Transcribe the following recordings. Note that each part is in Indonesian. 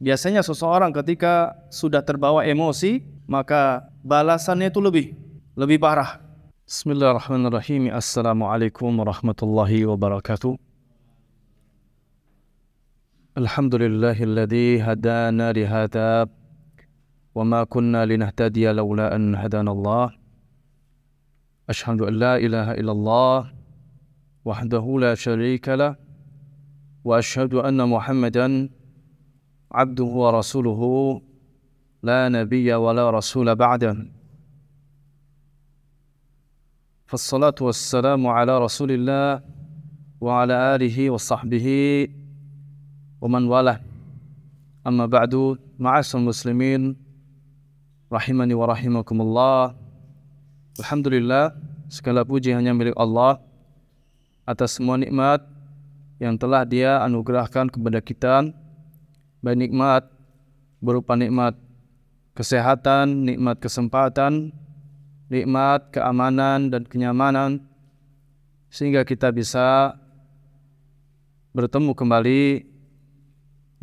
Biasanya seseorang ketika sudah terbawa emosi, maka balasannya itu lebih parah. Bismillahirrahmanirrahim. Assalamualaikum warahmatullahi wabarakatuh. Alhamdulillahilladzi hadana lihada wa ma kunna linahtadiya laula an hadana Allah. Ashhadu an la ilaha illallah wahdahu la syarika lah wa ashhadu anna Muhammadan abduhu wa rasuluhu la nabiyya wa la rasula ba'dah. Fassalatu wassalamu ala rasulillah wa ala alihi wa sahbihi wa man walah. Amma ba'du, ma'asyiral muslimin rahimani wa rahimakumullah. Alhamdulillah, segala puji hanya milik Allah atas semua nikmat yang telah Dia anugerahkan kepada kita, baik nikmat berupa nikmat kesehatan, nikmat kesempatan, nikmat keamanan dan kenyamanan, sehingga kita bisa bertemu kembali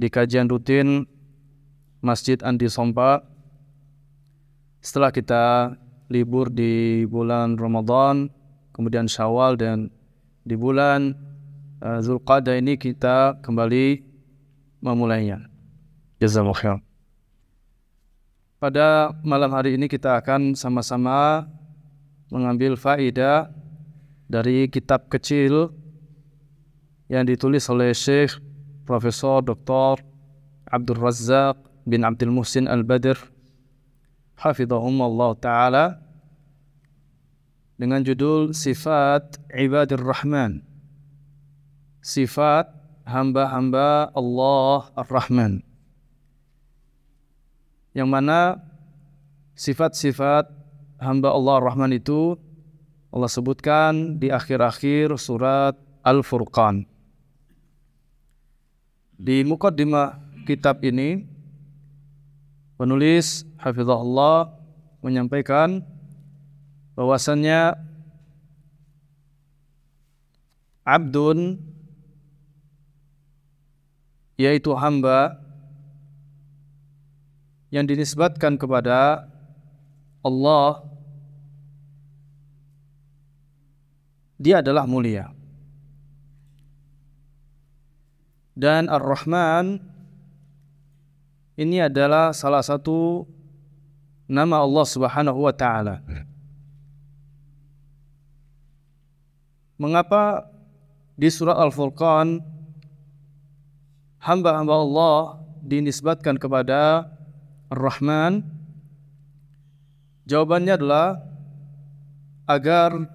di kajian rutin Masjid Anti Sompa setelah kita libur di bulan Ramadan, kemudian Syawal, dan di bulan Zulqa'dah ini kita kembali memulainya. Jazakallahu khair. Pada malam hari ini kita akan sama-sama mengambil faedah dari kitab kecil yang ditulis oleh Syekh Profesor Dr. Abdul Razzaq bin Abdul Muhsin Al-Badr hafizahumullah ta'ala, dengan judul Sifat Ibadir Rahman, sifat hamba-hamba Allah Ar-Rahman, yang mana sifat-sifat hamba Allah Ar-Rahman itu Allah sebutkan di akhir-akhir surat Al-Furqan. Di muqaddimah kitab ini, penulis hafizahullah menyampaikan bahwasannya abdun, yaitu hamba yang dinisbatkan kepada Allah, dia adalah mulia. Dan Ar-Rahman ini adalah salah satu nama Allah Subhanahu wa ta'ala. Mengapa di surat Al-Furqan hamba-hamba Allah dinisbatkan kepada Ar-Rahman? Jawabannya adalah agar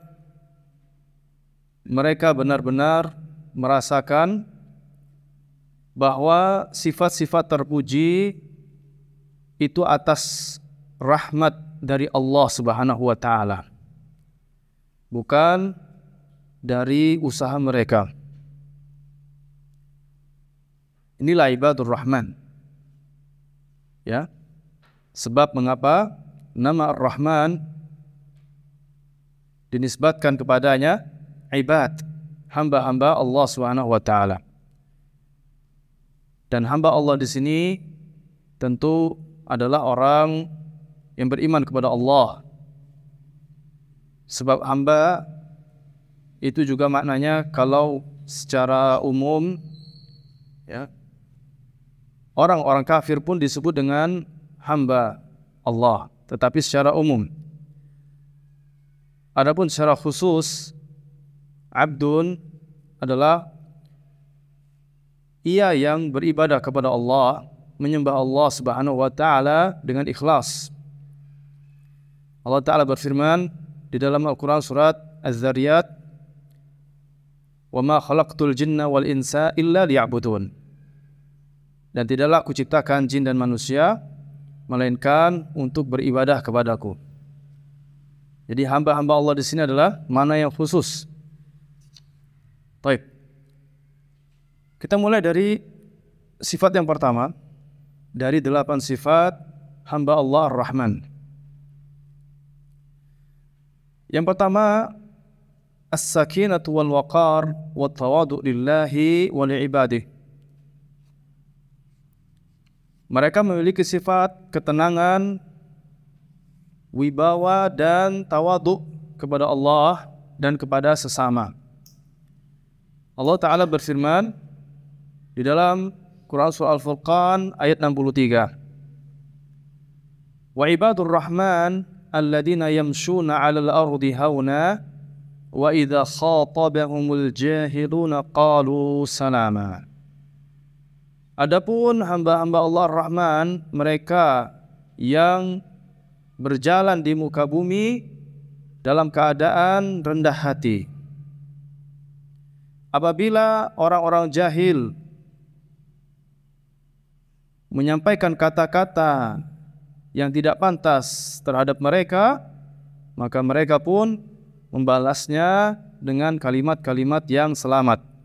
mereka benar-benar merasakan bahwa sifat-sifat terpuji itu atas rahmat dari Allah Subhanahu wa ta'ala, bukan dari usaha mereka. Inilah ibadur Rahman. Ya. Sebab mengapa nama Ar-Rahman dinisbatkan kepadanya? Ibad, hamba-hamba Allah Subhanahu wa ta'ala. Dan hamba Allah di sini tentu adalah orang yang beriman kepada Allah. Sebab hamba itu juga maknanya, kalau secara umum, ya, orang-orang kafir pun disebut dengan hamba Allah, tetapi secara umum. Adapun secara khusus, abdun adalah ia yang beribadah kepada Allah, menyembah Allah Subhanahu wa ta'ala dengan ikhlas. Allah Ta'ala berfirman di dalam Al-Quran surat Az-Zariyat, "Wa ma khalaqtul jinna wal insa illa liya'budun." Dan tidaklah aku ciptakan jin dan manusia melainkan untuk beribadah kepadaku. Jadi hamba-hamba Allah di sini adalah mana yang khusus. Baik. Kita mulai dari sifat yang pertama dari 8 sifat hamba Allah Ar-Rahman. Yang pertama, as-sakinatu wal waqar wat tawadu lillahi wa li ibadihi. Mereka memiliki sifat ketenangan, wibawa dan tawadhu kepada Allah dan kepada sesama. Allah Ta'ala berfirman di dalam Quran Surah Al-Furqan ayat 63. Wa ibadur rahman alladhina yamshuna 'alal ardi hauna wa idza khatabahumul jahiluna qalu salama. Adapun hamba-hamba Allah Ar-Rahman, mereka yang berjalan di muka bumi dalam keadaan rendah hati. Apabila orang-orang jahil menyampaikan kata-kata yang tidak pantas terhadap mereka, maka mereka pun membalasnya dengan kalimat-kalimat yang selamat.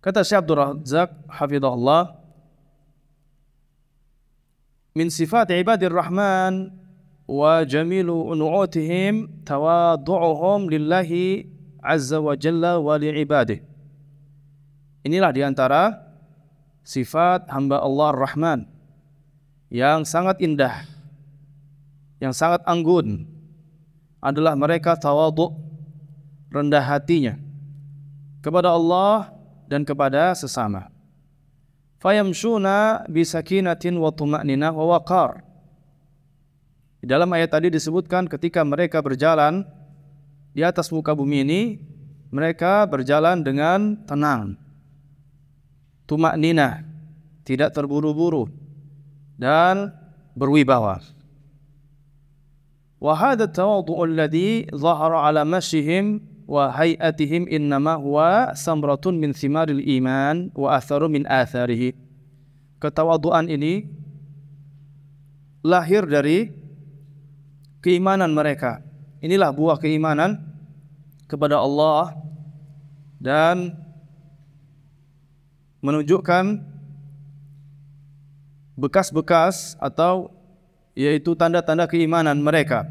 Kata Syekh Abdul Razak hafizahullah, min sifat ibadir rahman wa jamilu nu'utihim tawadu'uhum lillahi azza wa jalla wa li'ibadih. Inilah diantara sifat hamba Allah Ar-Rahman yang sangat indah, yang sangat anggun, adalah mereka tawadhu', rendah hatinya kepada Allah dan kepada sesama. Fayamshuna bisakinatin wa tuma'ninah wa waqar. Di dalam ayat tadi disebutkan ketika mereka berjalan di atas muka bumi ini, mereka berjalan dengan tenang, tuma'ninah, tidak terburu-buru, dan berwibawa. Wa hadha tawadhu' alladhi dhahara ala mashihim wa hay'atihim innama huwa samratun min thimaril iman wa atharu min atharihi. Ketawaduan ini lahir dari keimanan mereka. Inilah buah keimanan kepada Allah dan menunjukkan bekas-bekas atau yaitu tanda-tanda keimanan mereka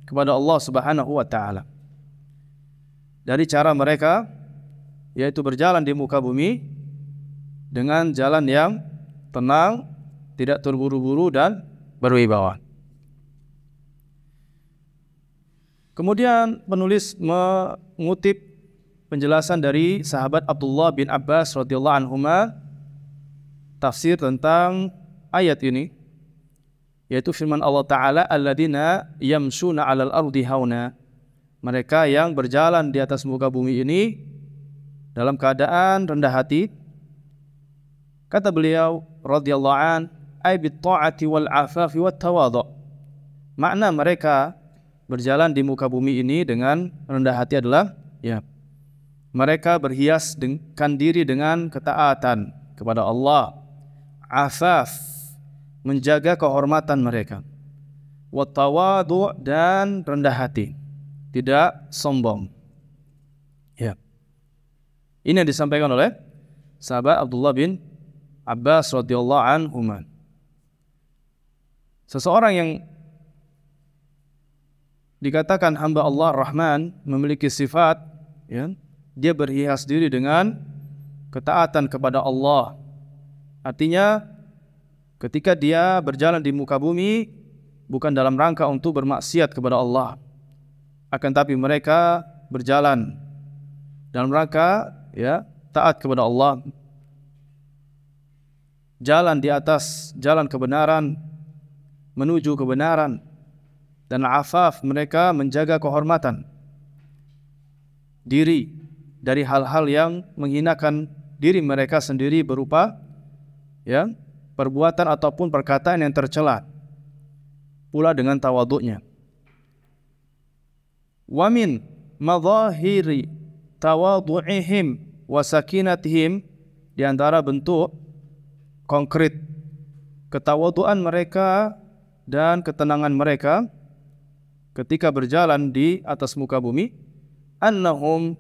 kepada Allah Subhanahu wa taala. Dari cara mereka yaitu berjalan di muka bumi dengan jalan yang tenang, tidak terburu-buru dan berwibawa. Kemudian penulis mengutip penjelasan dari sahabat Abdullah bin Abbas radhiyallahu anhuma, tafsir tentang ayat ini, yaitu firman Allah Ta'ala, alladzina yamshuna 'alal ardi hauna, mereka yang berjalan di atas muka bumi ini dalam keadaan rendah hati. Kata beliau radhiyallahu an, ay bit ta'ati wal afafi wat tawadhu. Makna mereka berjalan di muka bumi ini dengan rendah hati adalah mereka berhiaskan diri dengan ketaatan kepada Allah, afaf, menjaga kehormatan mereka, wa tawadhu', dan rendah hati, tidak sombong. Ini yang disampaikan oleh sahabat Abdullah bin Abbas radhiyallahu anhuma. Seseorang yang dikatakan hamba Allah Ar-Rahman memiliki sifat, dia berhias diri dengan ketaatan kepada Allah. Artinya ketika dia berjalan di muka bumi bukan dalam rangka untuk bermaksiat kepada Allah, akan tapi mereka berjalan dalam rangka taat kepada Allah, jalan di atas jalan kebenaran, menuju kebenaran. Dan afaf, mereka menjaga kehormatan diri dari hal-hal yang menghinakan diri mereka sendiri berupa perbuatan ataupun perkataan yang tercela, pula dengan tawadhu'nya. Wa min madhahiri tawadhu'ihim wa sakinatihim, di antara bentuk konkret ketawadhu'an mereka dan ketenangan mereka ketika berjalan di atas muka bumi, annahum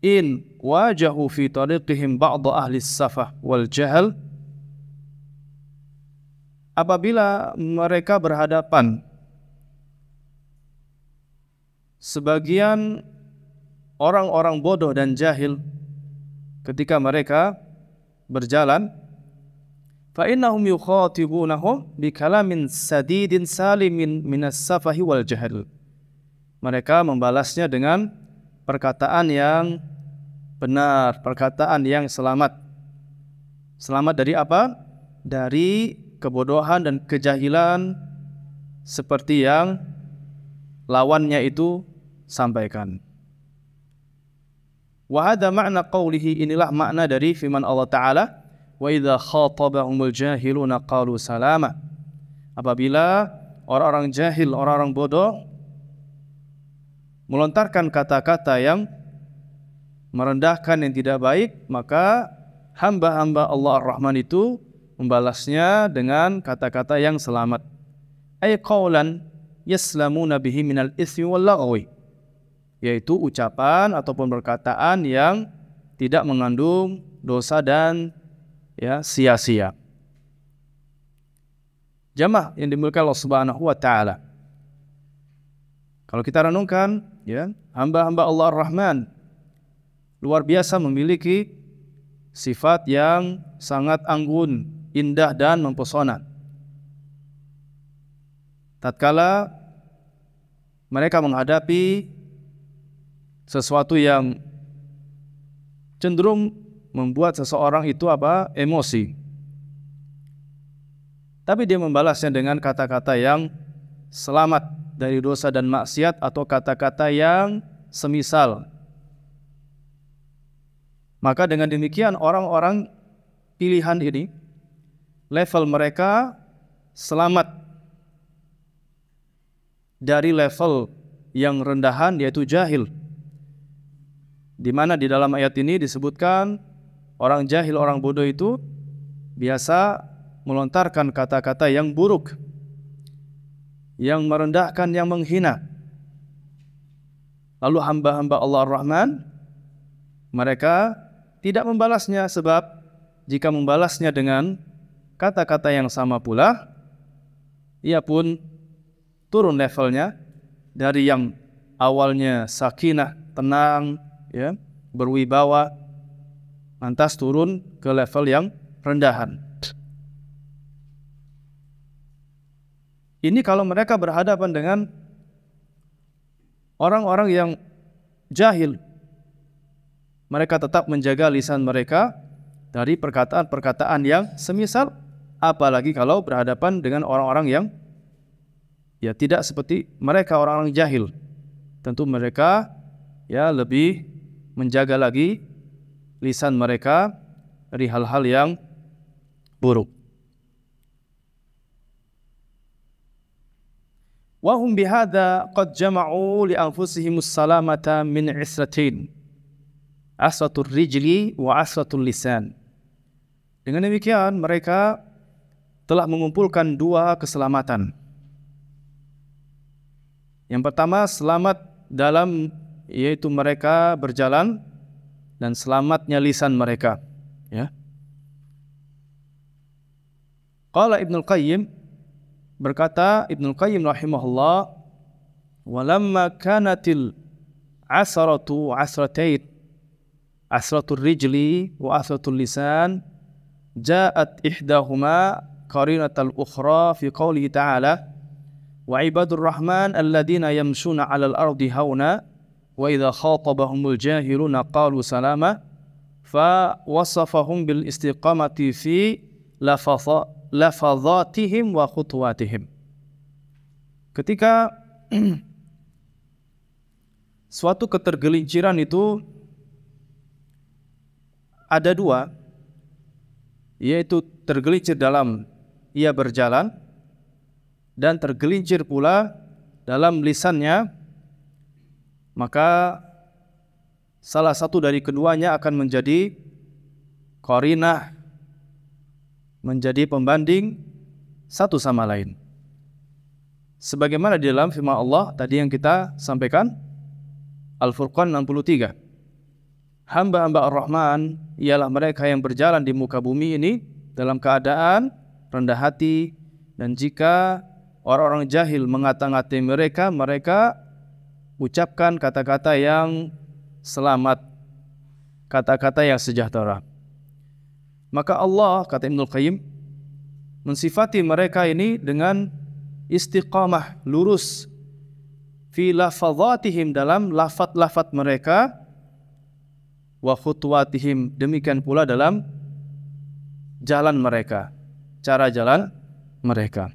in wajahu fi tariqihim ba'd ahli safah wal jahl, apabila mereka berhadapan sebagian orang-orang bodoh dan jahil ketika mereka berjalan, fa innahum yukhatibunahum bi kalamin sadidin salimin minas safahi wal jahl. Mereka membalasnya dengan perkataan yang benar, perkataan yang selamat. Selamat dari apa? Dari kebodohan dan kejahilan seperti yang lawannya itu sampaikan. Wa hadza ma'na qawlihi, inilah makna dari firman Allah Ta'ala, wa idza khatabahumul jahiluna qalu salama. Apabila orang-orang jahil, orang-orang bodoh melontarkan kata-kata yang merendahkan, yang tidak baik, maka hamba-hamba Allah Ar-Rahman itu membalasnya dengan kata-kata yang selamat. Ay qawlan yaslamuna bihi minal itsmi wal lagwi, yaitu ucapan ataupun perkataan yang tidak mengandung dosa dan sia-sia. Jamaah yang dimuliakan Allah Subhanahu wa taala. Kalau kita renungkan, hamba-hamba Allah Ar-Rahman luar biasa memiliki sifat yang sangat anggun, indah dan mempesona. Tatkala mereka menghadapi sesuatu yang cenderung membuat seseorang itu emosi, tapi dia membalasnya dengan kata-kata yang selamat dari dosa dan maksiat atau kata-kata yang semisal. Maka dengan demikian orang-orang pilihan ini level mereka selamat dari level yang rendahan, yaitu jahil. Di mana di dalam ayat ini disebutkan orang jahil, orang bodoh itu biasa melontarkan kata-kata yang buruk, yang merendahkan, yang menghina. Lalu hamba-hamba Allah Ar-Rahman, mereka tidak membalasnya, sebab jika membalasnya dengan kata-kata yang sama pula, ia pun turun levelnya dari yang awalnya sakinah, tenang, berwibawa, lantas turun ke level yang rendahan. Ini kalau mereka berhadapan dengan orang-orang yang jahil, mereka tetap menjaga lisan mereka dari perkataan-perkataan yang semisal, apalagi kalau berhadapan dengan orang-orang yang tidak seperti mereka, orang-orang jahil. Tentu mereka lebih menjaga lagi lisan mereka dari hal-hal yang buruk. Wa hum bihadza qad jama'u li anfusihimus salamata min isratain, asratul rijli wa asratul lisan. Dengan demikian mereka telah mengumpulkan dua keselamatan. Yang pertama, selamat dalam, yaitu mereka berjalan, dan selamatnya lisan mereka. Qala Ibnul Qayyim, berkata Ibnul Qayyim rahimahullah, walamma kanatil asratu asratain, asratul rijli wa asratul lisan, ja'at ihdahuma qarinatal ukhra fi qawlihi ta'ala, wa ibadur rahman alladhina yamshuna 'alal ardi hauna wa idza khatabahumul jahiluna qalu salama, fa wasafahum bil istiqamati fi lafazatihim wa khutwatihim. Ketika suatu ketergelinciran itu ada dua, yaitu tergelincir dalam ia berjalan dan tergelincir pula dalam lisannya, maka salah satu dari keduanya akan menjadi qarinah, menjadi pembanding satu sama lain. Sebagaimana di dalam firman Allah tadi yang kita sampaikan, Al-Furqan 63. Hamba-hamba Ar-Rahman ialah mereka yang berjalan di muka bumi ini dalam keadaan rendah hati, dan jika orang-orang jahil mengata-ngatai mereka, mereka ucapkan kata-kata yang selamat, kata-kata yang sejahtera. Maka Allah, kata Ibnul Qayyim, mensifati mereka ini dengan istiqamah, lurus fi lafadzatihim, dalam lafaz-lafaz mereka, wa khutwatihim, demikian pula dalam jalan mereka, cara jalan mereka.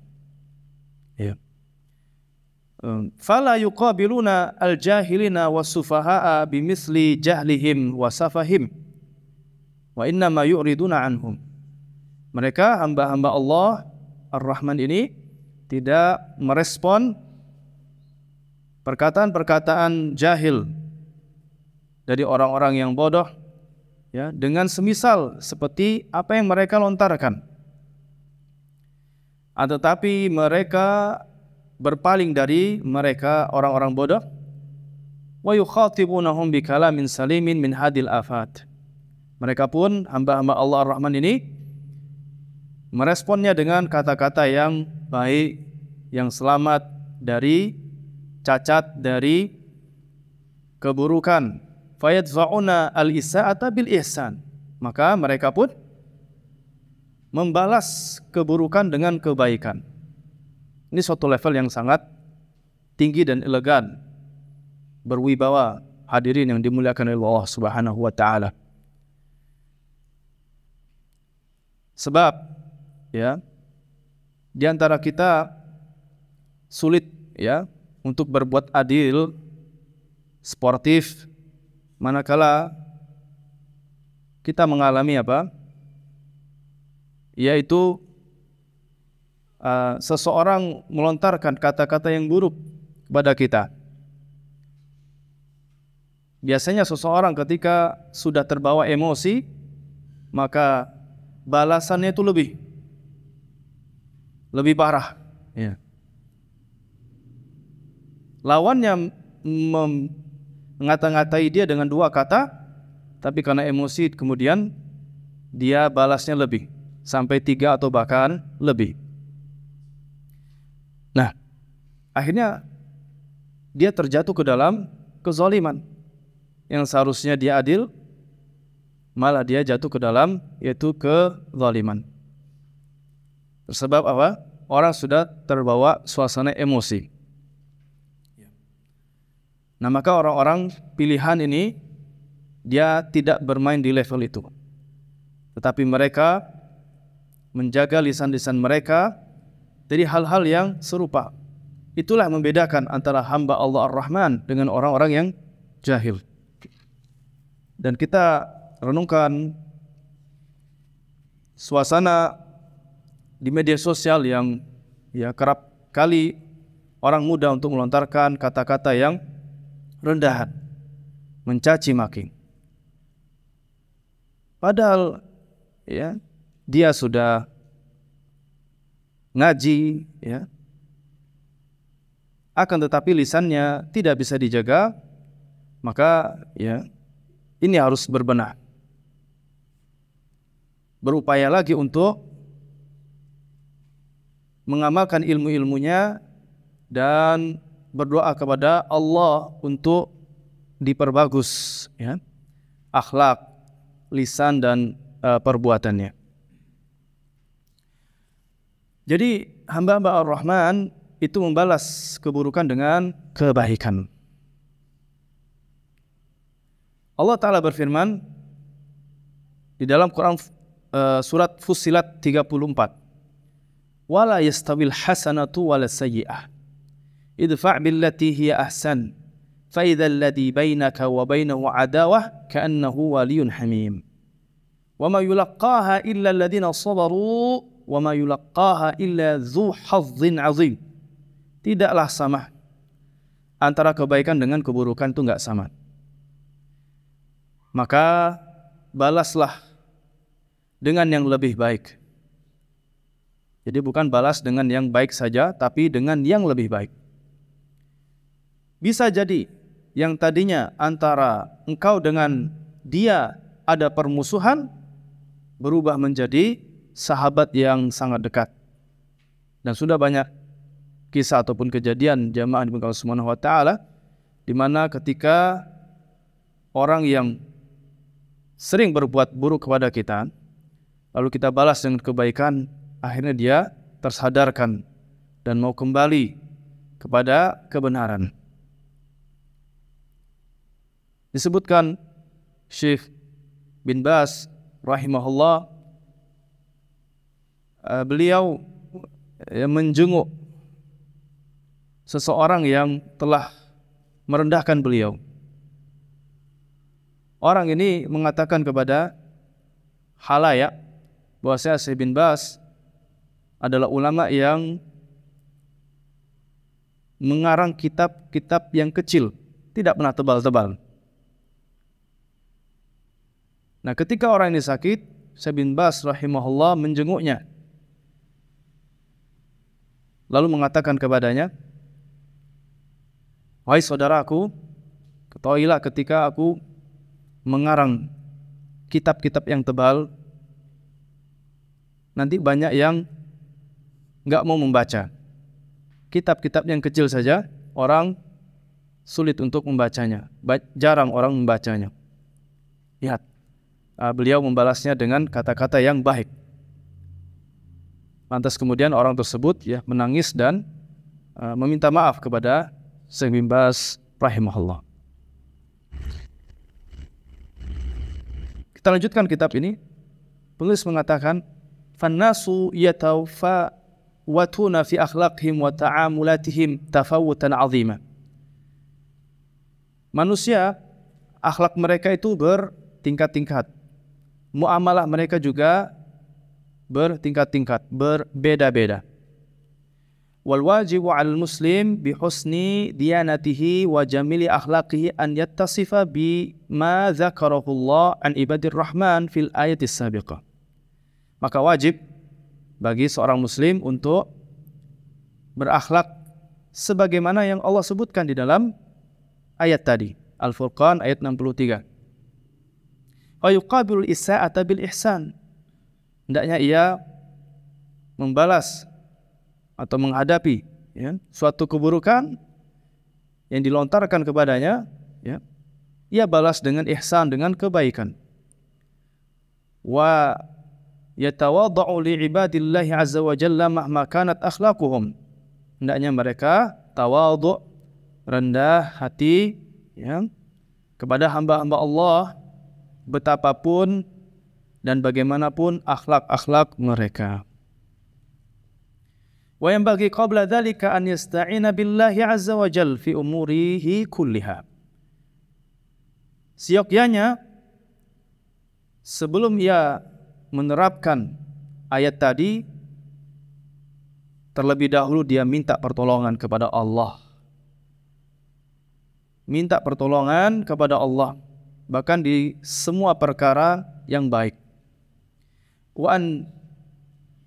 Ya. Fala yuqabiluna al-jahilina was-sufaha'a bimithli jahlihim wa safahim wa inna ma yu'riduna anhum. Mereka hamba-hamba Allah Ar-Rahman ini tidak merespon perkataan-perkataan jahil dari orang-orang yang bodoh, ya, dengan semisal seperti apa yang mereka lontarkan. Tetapi mereka berpaling dari mereka orang-orang bodoh, wa yukhatibunahum bikalamin salimin min hadil afat. Mereka pun hamba-hamba Allah Ar-Rahman ini meresponnya dengan kata-kata yang baik, yang selamat dari cacat, dari keburukan. Fayadfa'una al-isa'ata bil ihsan. Maka mereka pun membalas keburukan dengan kebaikan. Ini suatu level yang sangat tinggi dan elegan, berwibawa, hadirin yang dimuliakan oleh Allah Subhanahu wa taala. Sebab, ya, di antara kita sulit, ya, untuk berbuat adil, sportif, manakala kita mengalami apa? Yaitu seseorang melontarkan kata-kata yang buruk kepada kita. Biasanya seseorang ketika sudah terbawa emosi, maka balasannya itu lebih parah. Ya. Lawannya mengata-ngatai dia dengan dua kata, tapi karena emosi kemudian dia balasnya lebih, sampai 3 atau bahkan lebih. Nah, akhirnya dia terjatuh ke dalam kezaliman. Yang seharusnya dia adil, malah dia jatuh ke dalam yaitu kezaliman. Sebab apa? Orang sudah terbawa suasana emosi. Nah, maka orang-orang pilihan ini dia tidak bermain di level itu, tetapi mereka menjaga lisan-lisan mereka dari hal-hal yang serupa. Itulah yang membedakan antara hamba Allah Ar-Rahman dengan orang-orang yang jahil. Dan kita renungkan suasana di media sosial yang kerap kali orang mudah untuk melontarkan kata-kata yang rendahan, mencaci maki. Padahal dia sudah ngaji, akan tetapi lisannya tidak bisa dijaga, maka ini harus berbenah. Berupaya lagi untuk mengamalkan ilmu-ilmunya dan berdoa kepada Allah untuk diperbagus akhlak, lisan dan perbuatannya. Jadi hamba-hamba Ar-Rahman itu membalas keburukan dengan kebaikan. Allah Ta'ala berfirman di dalam Quran surat Fussilat 34, wala yastawil hasanatu wala sayyi'ah idfa' billati hiya ahsan fa idzal ladzi bainaka wa bainahu adawah ka'annahu waliyyun hamim wa ma yulaqqaha illa alladziina sabaru wa ma yulaqqaha illa dzu hazzin 'azim. Tidaklah sama antara kebaikan dengan keburukan, itu enggak sama. Maka balaslah dengan yang lebih baik. Jadi bukan balas dengan yang baik saja, tapi dengan yang lebih baik. Bisa jadi yang tadinya antara engkau dengan dia ada permusuhan, berubah menjadi sahabat yang sangat dekat. Dan sudah banyak kisah ataupun kejadian jamaah di Allah Subhanahu wa taala di mana ketika orang yang sering berbuat buruk kepada kita, lalu kita balas dengan kebaikan, akhirnya dia tersadarkan dan mau kembali kepada kebenaran. Disebutkan Syekh bin Baz rahimahullah, beliau menjenguk seseorang yang telah merendahkan beliau. Orang ini mengatakan kepada khalayak bahwasanya Syekh bin Baz adalah ulama yang mengarang kitab-kitab yang kecil, tidak pernah tebal-tebal. Nah, ketika orang ini sakit, Syekh bin Baz rahimahullah menjenguknya, lalu mengatakan kepadanya, "Wahai saudaraku, ketahuilah ketika aku mengarang kitab-kitab yang tebal, nanti banyak yang enggak mau membaca. Kitab-kitab yang kecil saja orang sulit untuk membacanya, jarang orang membacanya." Lihat, beliau membalasnya dengan kata-kata yang baik. Lantas kemudian orang tersebut menangis dan meminta maaf kepada Syekh bin Baz rahimahullah. Kita lanjutkan kitab ini. Penulis mengatakan, "Fannasu yatafawatuna fi akhlaqihim wa ta'amulatihim tafawutan 'azima." Manusia, akhlak mereka itu bertingkat-tingkat. Muamalah mereka juga bertingkat-tingkat, berbeda-beda. Wal wajibu 'alal muslim bi husni diyanatihi wa jamili akhlaqihi an yattasifa bi ma dzakarahu Allah an ibadir rahman fil ayatis sabiqah. Maka wajib bagi seorang muslim untuk berakhlak sebagaimana yang Allah sebutkan di dalam ayat tadi, Al-Furqan ayat 63. Wa yuqabilul isa'ata bil ihsan. Hendaknya ia membalas atau menghadapi suatu keburukan yang dilontarkan kepadanya, ia balas dengan ihsan, dengan kebaikan. Wa yatawadha'u li ibadillahi azza wa jalla mahma kanat akhlaquhum. Hendaknya mereka tawadhu', rendah hati kepada hamba-hamba Allah, betapapun dan bagaimanapun akhlak-akhlak mereka. Wa yanbaghi qabla dzalika an yasta'ina billahi azza wa jalla fi umurihi kulliha. Seyogyanya sebelum ia menerapkan ayat tadi, terlebih dahulu dia minta pertolongan kepada Allah. Minta pertolongan kepada Allah, bahkan di semua perkara yang baik. Wa an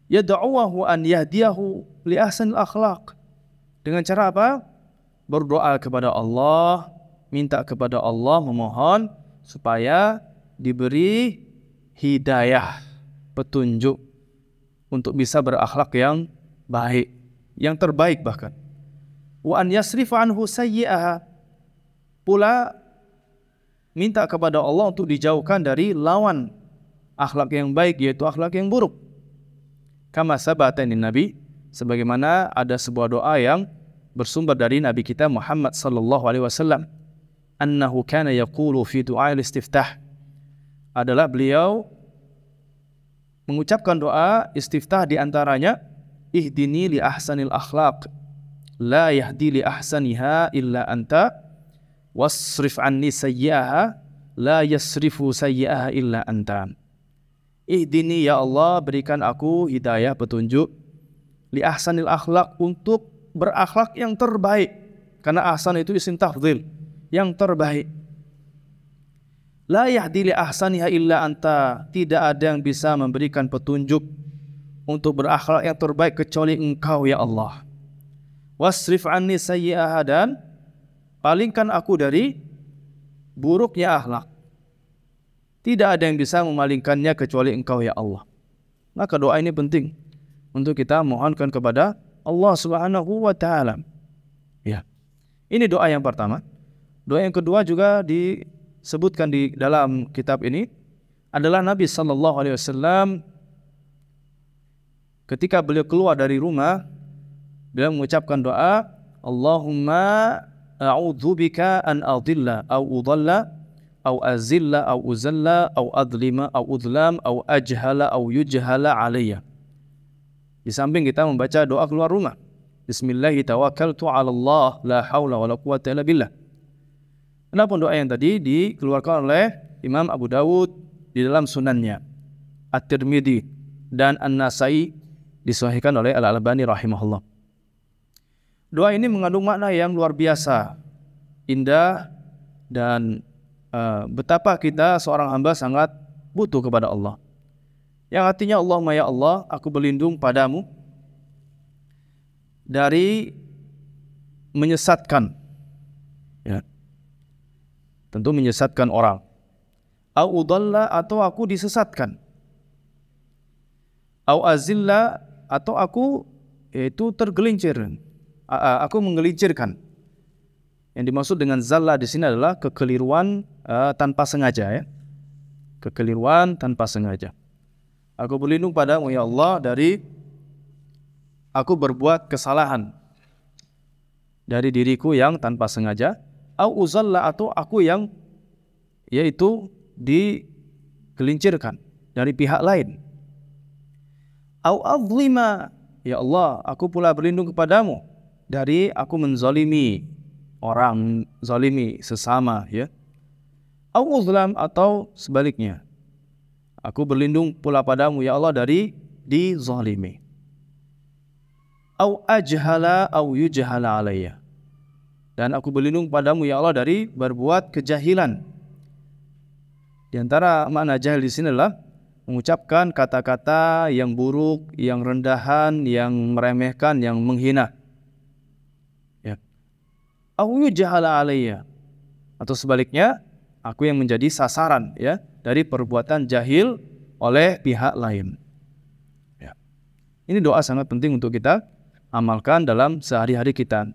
yad'uhu an yahdiyahu li ahsanil akhlaq. Dengan cara apa? Berdoa kepada Allah, minta kepada Allah, memohon supaya diberi hidayah, petunjuk untuk bisa berakhlak yang baik, yang terbaik bahkan. Wa an yasrifa anhu sayyi'aha. Pula minta kepada Allah untuk dijauhkan dari lawan akhlak yang baik, yaitu akhlak yang buruk. Kama sabata ini Nabi, sebagaimana ada sebuah doa yang bersumber dari Nabi kita Muhammad sallallahu alaihi wasallam, annahu kana yaqulu fi du'a al-istiftah, adalah beliau mengucapkan doa istiftah, di antaranya ihdini li ahsanil akhlaq la yahdi li ahsaniha illa anta wasrif anni sayyi'aha la yasrifu sayyi'aha illa anta. Ihdini ya Allah, berikan aku hidayah, petunjuk, li ahsanil akhlaq, untuk berakhlak yang terbaik, karena ahsan itu isim tafdhil, yang terbaik. La yahdi li ahsaniha illa anta, tidak ada yang bisa memberikan petunjuk untuk berakhlak yang terbaik kecuali Engkau ya Allah. Wasrif anni sayyi'aha, dan palingkan aku dari buruknya akhlak. Tidak ada yang bisa memalingkannya kecuali Engkau ya Allah. Maka doa ini penting untuk kita mohonkan kepada Allah Subhanahu wa taala. Ya. Ini doa yang pertama. Doa yang kedua juga disebutkan di dalam kitab ini adalah Nabi sallallahu alaihi wasallam ketika beliau keluar dari rumah, beliau mengucapkan doa, Allahumma a'udzubika an adilla au udalla au azilla au uzalla au adlima au udlam au ajhala au yujhala alayya. Di samping kita membaca doa keluar rumah, Bismillahi tawakkaltu 'ala Allah la haula wala quwwata illa billah. Adapun doa yang tadi dikeluarkan oleh Imam Abu Dawud di dalam sunannya, At-Tirmidzi dan An-Nasai, disahihkan oleh Al-Albani rahimahullah. Doa ini mengandung makna yang luar biasa, indah, dan betapa kita seorang hamba sangat butuh kepada Allah. Yang artinya, Allahumma ya Allah, aku berlindung padamu dari menyesatkan, ya, tentu menyesatkan orang, au udalla, atau aku disesatkan, au azilla, atau aku yaitu tergelincir, aku menggelincirkan. Yang dimaksud dengan zalla di sini adalah kekeliruan tanpa sengaja, ya. Kekeliruan tanpa sengaja. Aku berlindung padamu ya Allah dari aku berbuat kesalahan dari diriku yang tanpa sengaja, au uzalla, atau aku yang yaitu digelincirkan dari pihak lain, au azlima, ya Allah, aku pula berlindung kepadamu dari aku menzalimi orang, zalimi sesama, ya. Au uzlam, atau sebaliknya, aku berlindung pula padamu ya Allah dari dizalimi. Au ajhala au yujhala alayya, dan aku berlindung padamu ya Allah dari berbuat kejahilan. Di antara makna jahil di sini adalah mengucapkan kata-kata yang buruk, yang rendahan, yang meremehkan, yang menghina. Au yujhala alayya, atau sebaliknya, aku yang menjadi sasaran, ya, dari perbuatan jahil oleh pihak lain. Ya. Ini doa sangat penting untuk kita amalkan dalam sehari-hari kita.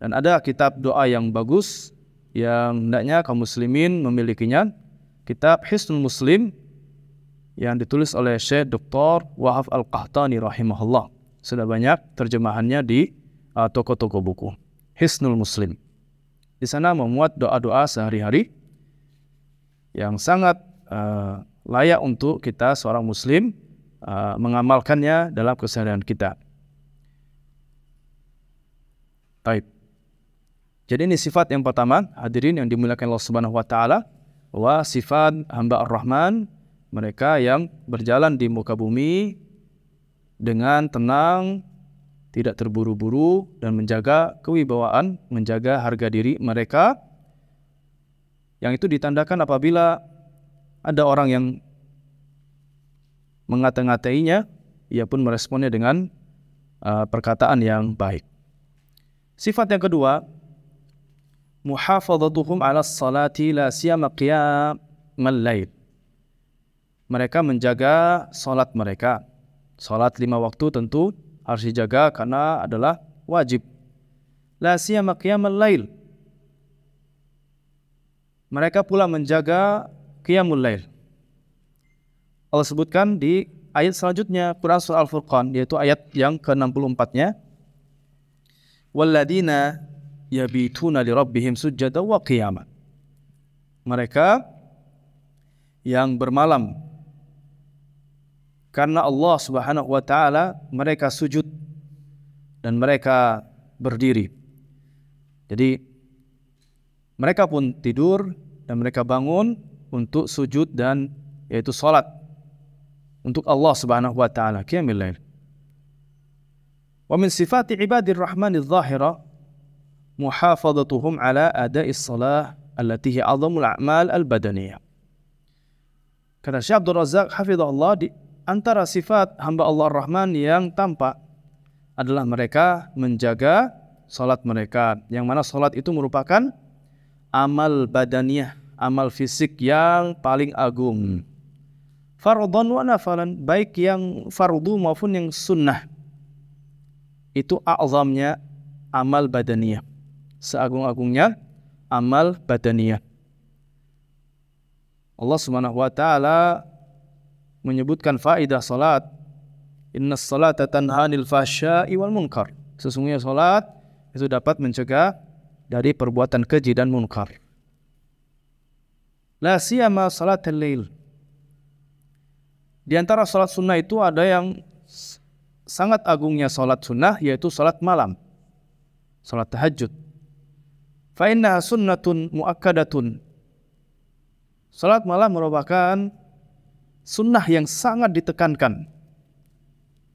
Dan ada kitab doa yang bagus yang hendaknya kaum muslimin memilikinya, kitab Hisnul Muslim yang ditulis oleh Syekh Dr. Wahab Al-Qahtani rahimahullah. Sudah banyak terjemahannya di toko-toko buku. Hisnul Muslim. Di sana memuat doa-doa sehari-hari yang sangat layak untuk kita seorang muslim mengamalkannya dalam keseharian kita. Baik. Jadi ini sifat yang pertama, hadirin yang dimuliakan Allah Subhanahu wa taala, bahwa sifat hamba Ar-Rahman, mereka yang berjalan di muka bumi dengan tenang, tidak terburu-buru, dan menjaga kewibawaan, menjaga harga diri mereka. Yang itu ditandakan apabila ada orang yang mengata-ngatainya, ia pun meresponnya dengan perkataan yang baik. Sifat yang kedua, muhafadzatuhum 'ala salati la siyama qiyamal lail. Mereka menjaga salat mereka. Salat 5 waktu tentu harus dijaga karena adalah wajib. La siyama qiyamal lail. Mereka pula menjaga qiyamul lail. Allah sebutkan di ayat selanjutnya Quran surah Al-Furqan, yaitu ayat yang ke-64-nya. Walladzina yabituna li rabbihim sujjada wa qiyama. Mereka yang bermalam karena Allah Subhanahu wa taala, mereka sujud dan mereka berdiri. Jadi mereka pun tidur dan mereka bangun untuk sujud dan yaitu salat untuk Allah Subhanahu wa taala, qiyamul lail. Wa min sifati ibadir rahmanidz zahira muhafadzatuhum ala ada'is shalah allati hi a'dhamul a'mal al-badaniyah. Kata Syekh Abdul Razak hafizahullah, di antara sifat hamba Allah Ar-Rahman yang tampak adalah mereka menjaga salat mereka, yang mana salat itu merupakan amal badaniyah, amal fisik yang paling agung. Fardhan wa nafalan, baik yang fardu maupun yang sunnah, itu a'zamnya amal badaniyah, seagung-agungnya amal badaniyah. Allah Subhanahu wa taala menyebutkan faidah salat, Innas salata tanha 'anil fahsya'i wal munkar. Sesungguhnya salat itu dapat mencegah dari perbuatan keji dan munkar. La siyama salatul lail. Di antara salat sunnah itu ada yang sangat agungnya salat sunnah, yaitu salat malam, salat tahajud. Fa innaha sunnatun muakkadatun. Salat malam merupakan sunnah yang sangat ditekankan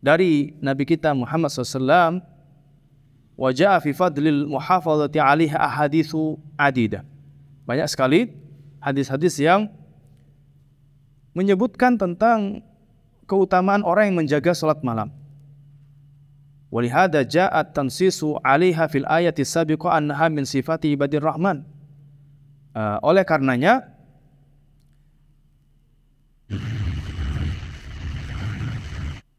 dari Nabi kita Muhammad SAW. Wa jaa fi fadlil muhafazati 'alaiha ahaditsu adidah. Banyak sekali hadis-hadis yang menyebutkan tentang keutamaan orang yang menjaga salat malam. Walihada ja'at tansisu 'alaiha fil ayati sabiqah annaha min sifati ibadir rahman. Oleh karenanya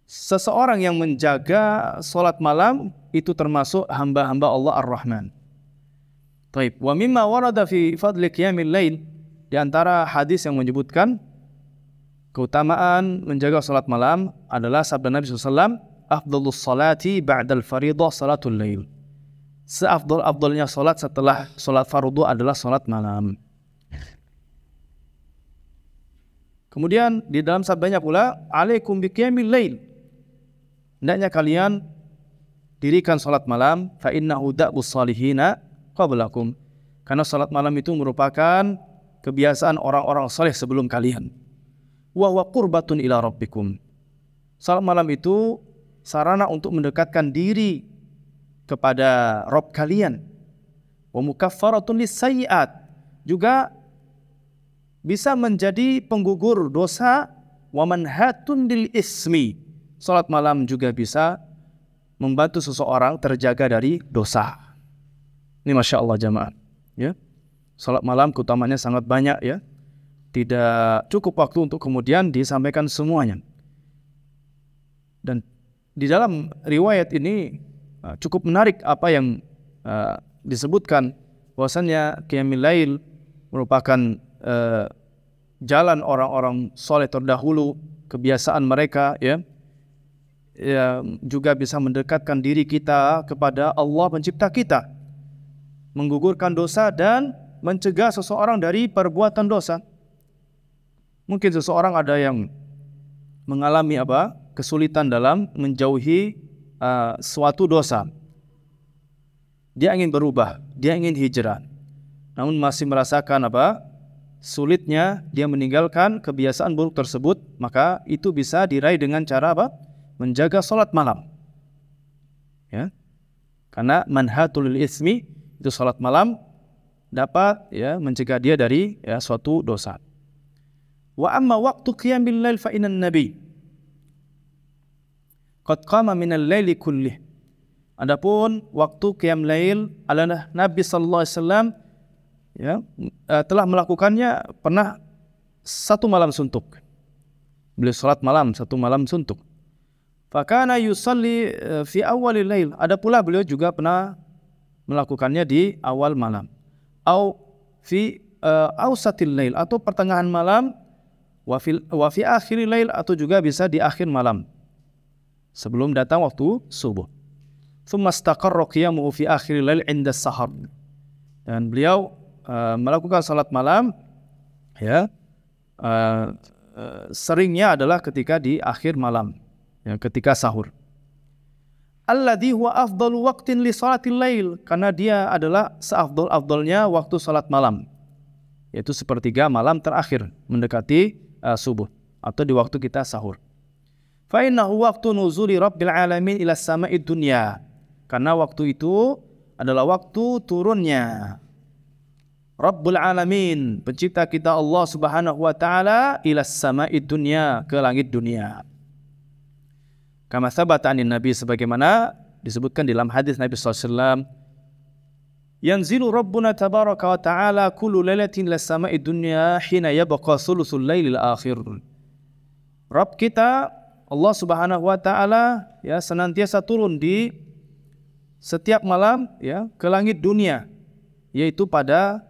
seseorang yang menjaga salat malam itu termasuk hamba-hamba Allah Ar-Rahman. Taib. Wa mimma warada fi fadli qiyamil lail, di antara hadis yang menyebutkan keutamaan menjaga salat malam adalah sabda Nabi SAW, afdhalus salati ba'dal fariḍah salatul lail. Seafdal-afdalnya salat setelah salat fardu adalah salat malam. Kemudian di dalam sabdanya pula, alaikum biqiyamil lail. Hendaknya kalian dirikan salat malam, fa innahu da'bus salihina qablakum. Karena salat malam itu merupakan kebiasaan orang-orang saleh sebelum kalian. Wa huwa qurbatun ila rabbikum. Salat malam itu sarana untuk mendekatkan diri kepada Rabb kalian. Wa mukaffaratun lis-sayyi'at. Juga bisa menjadi penggugur dosa. Wa manhatun lil ismi. Salat malam juga bisa membantu seseorang terjaga dari dosa. Ini Masya Allah jamaah. Ya. Salat malam keutamanya sangat banyak ya. Tidak cukup waktu untuk kemudian disampaikan semuanya. Dan di dalam riwayat ini cukup menarik apa yang disebutkan, bahwasannya qiyamul lail merupakan jalan orang-orang soleh terdahulu, kebiasaan mereka ya. Juga bisa mendekatkan diri kita kepada Allah pencipta kita, menggugurkan dosa dan mencegah seseorang dari perbuatan dosa. Mungkin seseorang ada yang mengalami kesulitan dalam menjauhi suatu dosa. Dia ingin berubah, dia ingin hijrah, namun masih merasakan sulitnya dia meninggalkan kebiasaan buruk tersebut. Maka itu bisa diraih dengan cara menjaga salat malam. Ya. Karena manhatul ismi, itu salat malam dapat ya mencegah dia dari suatu dosa. Wa amma waqtu qiyamil lail fa innan nabi qad qama minal laili kullih. Adapun waktu qiyam lail adalah Nabi sallallahu alaihi wasallam telah melakukannya pernah satu malam suntuk. Beliau salat malam satu malam suntuk. Fakana yusalli fi awalil lail. Ada pula beliau juga pernah melakukannya di awal malam. Au fi ausatil lail, atau pertengahan malam. Wa fi akhiril lail, atau juga bisa di akhir malam sebelum datang waktu subuh. Tsumma istaqarra qiyamuhu fi akhiril lail 'inda as-sahar. Dan beliau melakukan salat malam seringnya adalah ketika di akhir malam. Ketika sahur. Alladhi huwa afdalu waqtin li salatil lail, karena dia adalah seafdal-afdalnya waktu salat malam, yaitu sepertiga malam terakhir mendekati subuh atau di waktu kita sahur. Fa innahu waqtu nuzuli rabbil alamin ila sama'id dunya, karena waktu itu adalah waktu turunnya Rabbul Alamin, pencipta kita Allah Subhanahu wa taala, ila sama'id dunya, ke langit dunia. Kama thabata anin Nabi, sebagaimana disebutkan dalam hadis Nabi SAW, yanzilu Rabbuna tabaraka wa ta'ala kullu lailatin ila sama'i dunya hina yabqa thuluthul lailil akhir. Rabb kita Allah Subhanahu wa taala senantiasa turun di setiap malam ke langit dunia, yaitu pada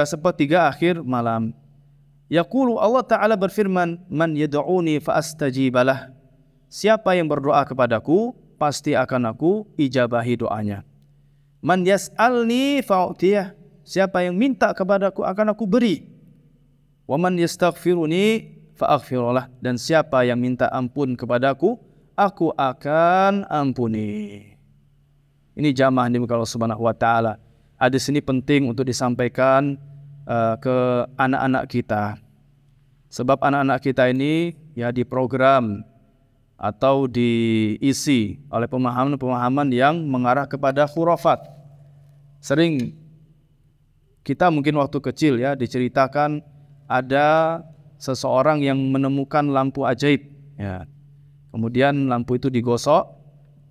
sepertiga akhir malam. Yaqulu, Allah taala berfirman, man yad'uni fa astajibalah. siapa yang berdoa kepadaku, pasti akan aku ijabahi doanya. Man yas'alni fa'utiyah, siapa yang minta kepadaku akan aku beri. Wa man yastaghfiruni fa'aghfirullah, dan siapa yang minta ampun kepadaku, aku akan ampuni. Ini jamaah di muka Allah Subhanahu wa taala. Hadis ini penting untuk disampaikan ke anak-anak kita. Sebab anak-anak kita ini ya diprogram atau diisi oleh pemahaman-pemahaman yang mengarah kepada khurafat. Sering kita mungkin waktu kecil ya diceritakan ada seseorang yang menemukan lampu ajaib ya. Kemudian lampu itu digosok,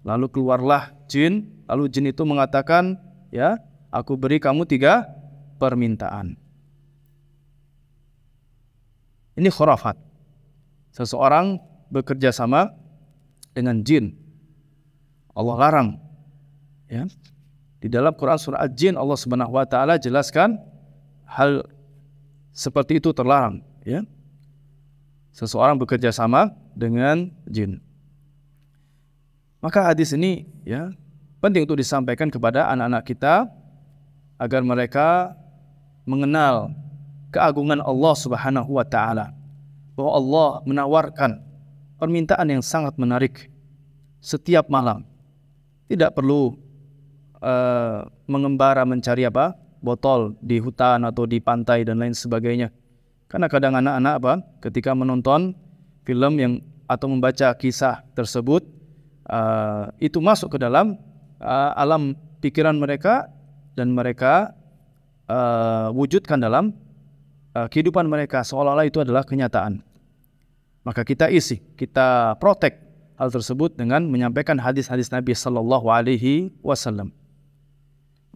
lalu keluarlah jin, lalu jin itu mengatakan, ya, aku beri kamu 3 permintaan. Ini khurafat. Seseorang bekerja sama dengan jin. Allah larang. Ya. Di dalam Quran surah Al-Jin Allah Subhanahu wa taala jelaskan hal seperti itu terlarang, ya. Seseorang bekerja sama dengan jin. Maka hadis ini ya penting untuk disampaikan kepada anak-anak kita agar mereka mengenal keagungan Allah Subhanahu wa taala, bahwa Allah menawarkan permintaan yang sangat menarik setiap malam. Tidak perlu mengembara mencari botol di hutan atau di pantai dan lain sebagainya. Karena kadang anak-anak ketika menonton film yang atau membaca kisah tersebut itu masuk ke dalam alam pikiran mereka dan mereka wujudkan dalam kehidupan mereka seolah-olah itu adalah kenyataan. Maka kita isi, kita protek hal tersebut dengan menyampaikan hadis-hadis Nabi sallallahu alaihi wasallam.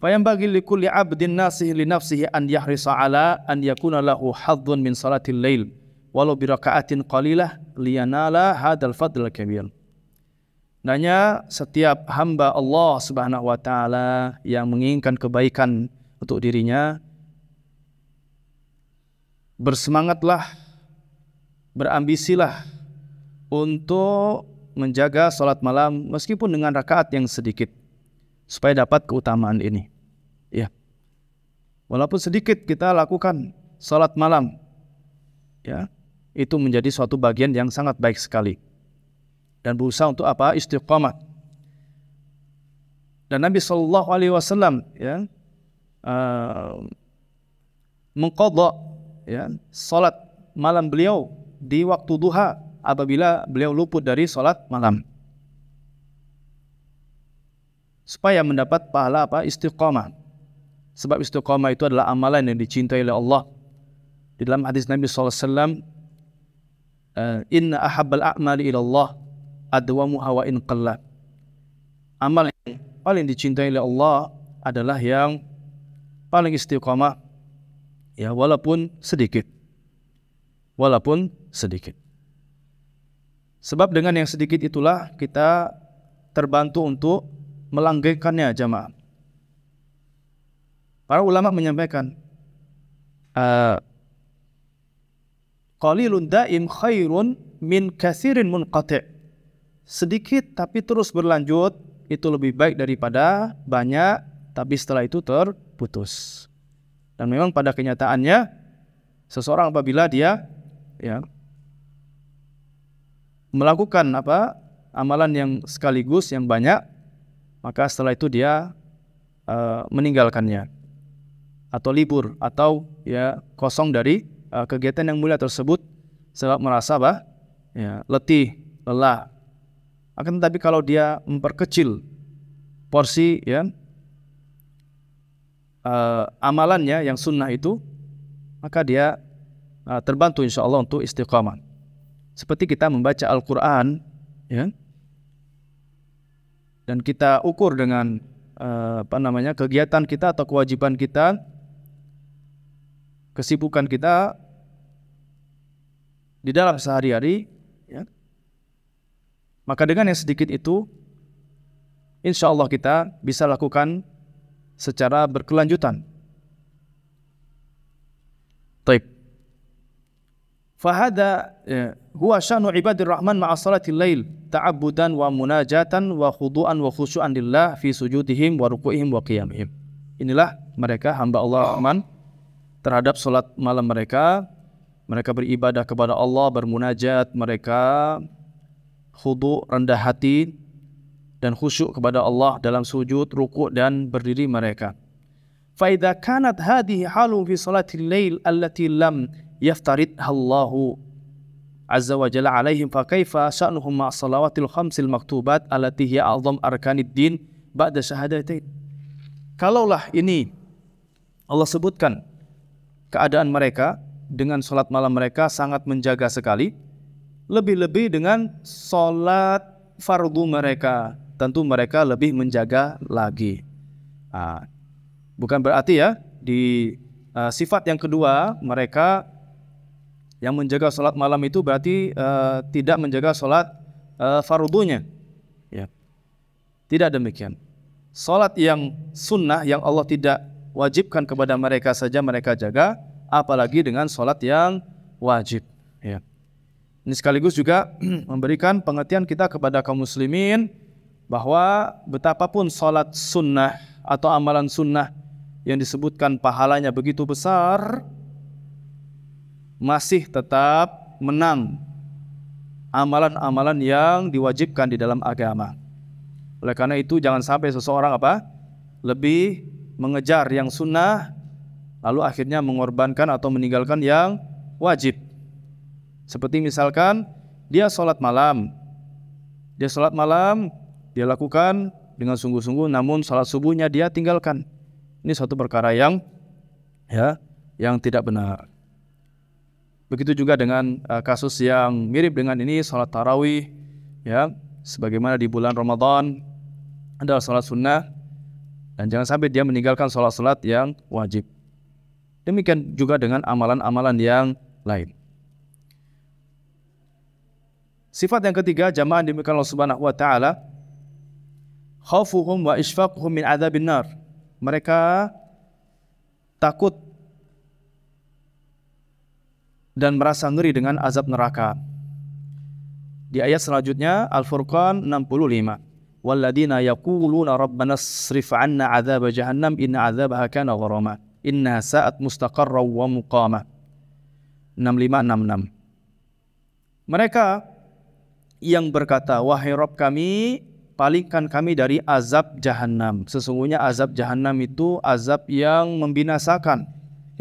Fayambaghi likulli 'abdin nasih li nafsihi an yahrisa 'ala an yakuna lahu hadzun min salatil lail walau bi raka'atin qalilah liyanala hadzal fadl kabir. Nanya setiap hamba Allah Subhanahu wa taala yang menginginkan kebaikan untuk dirinya, bersemangatlah, berambisilah untuk menjaga salat malam meskipun dengan rakaat yang sedikit supaya dapat keutamaan ini. Ya. Walaupun sedikit kita lakukan salat malam, ya, itu menjadi suatu bagian yang sangat baik sekali. Dan berusaha untuk istiqamah. Dan Nabi sallallahu alaihi wasallam ya mengqadha ya salat malam beliau di waktu duha apabila beliau luput dari salat malam. Supaya mendapat pahala istiqamah. Sebab istiqamah itu adalah amalan yang dicintai oleh Allah. Di dalam hadis Nabi sallallahu alaihi wasallam, inna ahabbal a'mali ila Allah adwamuha wa in qalla. Amal yang paling dicintai oleh Allah adalah yang paling istiqamah ya walaupun sedikit. Walaupun sedikit. Sebab dengan yang sedikit itulah kita terbantu untuk melanggengkannya jamaah. Para ulama menyampaikan qalilun daim khairun min katsirin munqati'. Sedikit tapi terus berlanjut itu lebih baik daripada banyak tapi setelah itu terputus. Dan memang pada kenyataannya seseorang apabila dia ya melakukan amalan yang sekaligus yang banyak, maka setelah itu dia meninggalkannya atau libur atau ya kosong dari kegiatan yang mulia tersebut sebab merasa letih, lelah. Akan tetapi kalau dia memperkecil porsi ya amalannya yang sunnah itu, maka dia terbantu insyaallah untuk istiqamah. Seperti kita membaca Al-Quran ya, dan kita ukur dengan kegiatan kita atau kewajiban kita, kesibukan kita di dalam sehari-hari ya. Maka dengan yang sedikit itu insyaallah kita bisa lakukan secara berkelanjutan. Taib. Fahada huwa sya'nu ibadir rahman ma'a salatil lail ta'abbudan wa munajatan wa khudu'an wa khusyu'an lillah fi sujudihim wa ruku'ihim wa qiyamihim. Inilah mereka hamba Allah Rahman terhadap salat malam mereka. Mereka beribadah kepada Allah, bermunajat, mereka khudu', rendah hati dan khusyuk kepada Allah dalam sujud, ruku' dan berdiri mereka. Fa idza kanat hadhihi halu fi salatil lail allati lam yaftaridha Allahu azza wa jalla alaihim fa kaifa sya'nuhum ma salawatil khamsil maktubat allati hiya a'zam arkanid din ba'da syahadatain. Kalaulah ini Allah sebutkan keadaan mereka dengan salat malam mereka sangat menjaga sekali, lebih-lebih dengan salat fardu mereka, tentu mereka lebih menjaga lagi. Bukan berarti ya di sifat yang kedua mereka yang menjaga salat malam itu berarti tidak menjaga salat fardunya. Ya. Tidak demikian. Salat yang sunnah yang Allah tidak wajibkan kepada mereka saja mereka jaga, apalagi dengan salat yang wajib. Ya. Ini sekaligus juga memberikan pengertian kita kepada kaum muslimin bahwa betapapun salat sunnah atau amalan sunnah yang disebutkan pahalanya begitu besar, masih tetap menang amalan-amalan yang diwajibkan di dalam agama. Oleh karena itu jangan sampai seseorang lebih mengejar yang sunnah lalu akhirnya mengorbankan atau meninggalkan yang wajib. Seperti misalkan dia sholat malam, dia lakukan dengan sungguh-sungguh, namun sholat subuhnya dia tinggalkan. Ini suatu perkara yang tidak benar. Begitu juga dengan kasus yang mirip dengan ini, sholat tarawih, ya, sebagaimana di bulan Ramadan adalah sholat sunnah, dan jangan sampai dia meninggalkan sholat-sholat yang wajib. Demikian juga dengan amalan-amalan yang lain. Sifat yang ketiga, jamaah demikian Allah Subhanahu wa taala, khaufuhum wa ishfaquhum min adzabin nar. Mereka takut dan merasa ngeri dengan azab neraka. Di ayat selanjutnya Al-Furqan 65. Walladzina yaquluna rabbana srif 'anna 'adzab jahannam inna 'adzabaha kana gharama. Inna sa'at mustaqarra wa muqama. 6566. Mereka yang berkata, wahai Rabb kami, palingkan kami dari azab jahannam. Sesungguhnya azab jahannam itu azab yang membinasakan,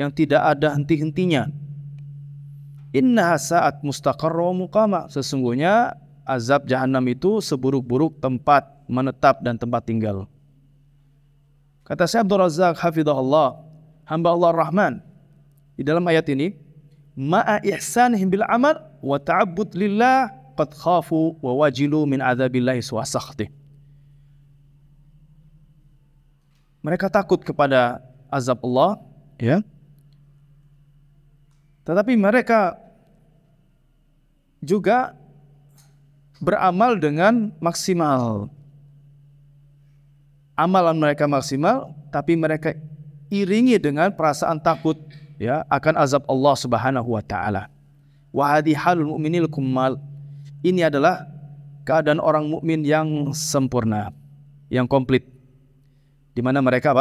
yang tidak ada henti-hentinya. Inna sa'at mustaqarra wa muqama. Sesungguhnya azab jahannam itu seburuk-buruk tempat menetap dan tempat tinggal. Kata Syekh Abdul Razak hafizahullah, hamba Allah Rahman, di dalam ayat ini, ma'a ihsanihim bil amal wa ta'abbud lillah qad khafu wa wajilu min adzabillahi wa sakhtih. Mereka takut kepada azab Allah, ya. Tetapi mereka juga beramal dengan maksimal. Amalan mereka maksimal, tapi mereka iringi dengan perasaan takut, ya, akan azab Allah Subhanahu wa taala. Wa hadhi halul mu'minil kummal. Ini adalah keadaan orang mukmin yang sempurna, yang komplit. Di mana mereka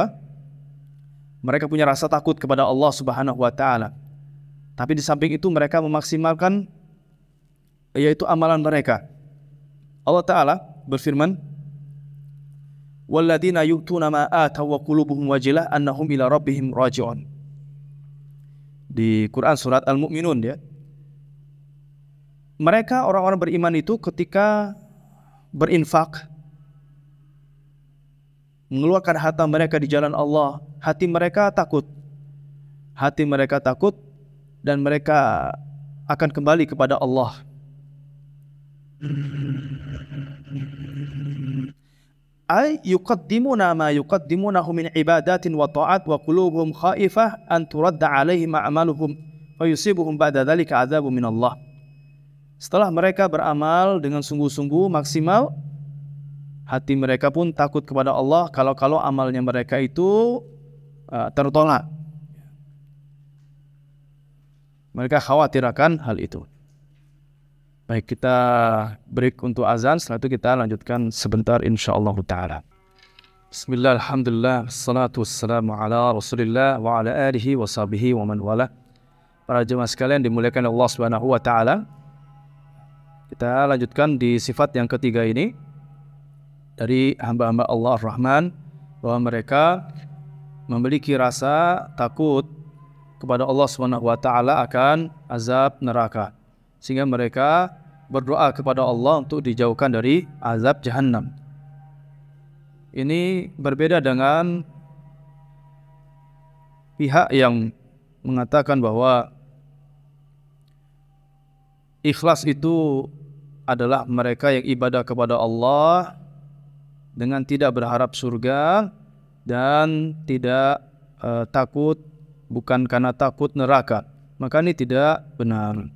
Mereka punya rasa takut kepada Allah Subhanahu wa taala. Tapi di samping itu mereka memaksimalkan yaitu amalan mereka. Allah taala berfirman, walladzina yu'tuna ma ataw wa qulubuhum wajilah annahum ila rabbihim raji'un. Di Quran surat Al-Mu'minun, ya. Mereka orang-orang beriman itu ketika berinfak, mengeluarkan harta mereka di jalan Allah, hati mereka takut. Hati mereka takut dan mereka akan kembali kepada Allah. Ay yuqaddimuna ma yuqaddimunahu min ibadatin wa ta'at wa qulubuhum khaifah an turadda alaihim a'maluhum wa yusibuhum ba'da dzalika 'adzabun min Allah. Setelah mereka beramal dengan sungguh-sungguh maksimal, hati mereka pun takut kepada Allah kalau amalnya mereka itu tertolak. Mereka khawatir akan hal itu. Baik, kita break untuk azan, setelah itu kita lanjutkan sebentar insyaallah taala. Bismillah, alhamdulillah, wassalatu wassalamu ala Rasulillah wa ala alihi wa sahbihi wa man wala. Para jemaah sekalian dimuliakan Allah Subhanahu wa taala. Kita lanjutkan di sifat yang ketiga ini dari hamba-hamba Allah Ar-Rahman, bahwa mereka memiliki rasa takut kepada Allah Subhanahu wa taala akan azab neraka, sehingga mereka berdoa kepada Allah untuk dijauhkan dari azab Jahannam. Ini berbeda dengan pihak yang mengatakan bahwa ikhlas itu adalah mereka yang ibadah kepada Allah dengan tidak berharap surga dan tidak takut, bukan karena takut neraka. Maka ini tidak benar.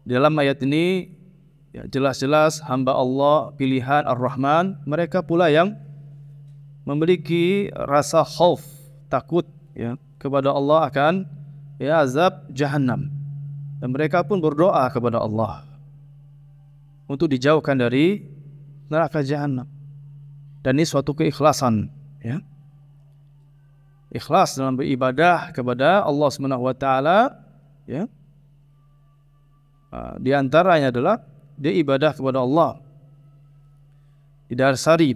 Dalam ayat ini ya, jelas-jelas hamba Allah pilihan Ar-Rahman, mereka pula yang memiliki rasa khauf, takut ya, kepada Allah akan ya, azab Jahannam. Dan mereka pun berdoa kepada Allah untuk dijauhkan dari neraka Jahannam. Dan ini suatu keikhlasan ya. Ikhlas dalam beribadah kepada Allah Subhanahu wa taala ya. Di antaranya adalah dia ibadah kepada Allah didasari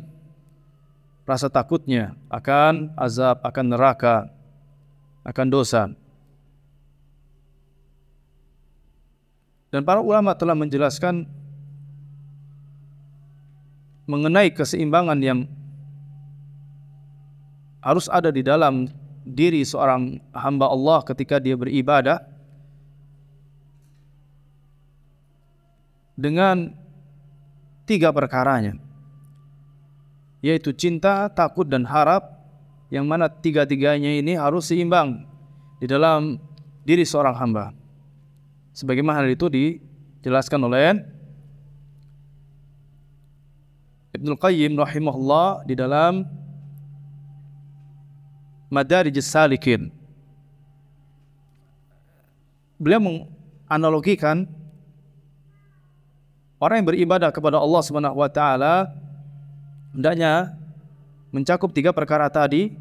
rasa takutnya akan azab, akan neraka, akan dosa. Dan para ulama telah menjelaskan mengenai keseimbangan yang harus ada di dalam diri seorang hamba Allah ketika dia beribadah dengan tiga perkaranya, yaitu cinta, takut, dan harap, yang mana tiga-tiganya ini harus seimbang di dalam diri seorang hamba. Sebagaimana hal itu dijelaskan oleh Ibnul Qayyim rahimahullah di dalam Madarijus Salikin. Beliau menganalogikan orang yang beribadah kepada Allah Subhanahu wa taala hendaknya mencakup tiga perkara tadi.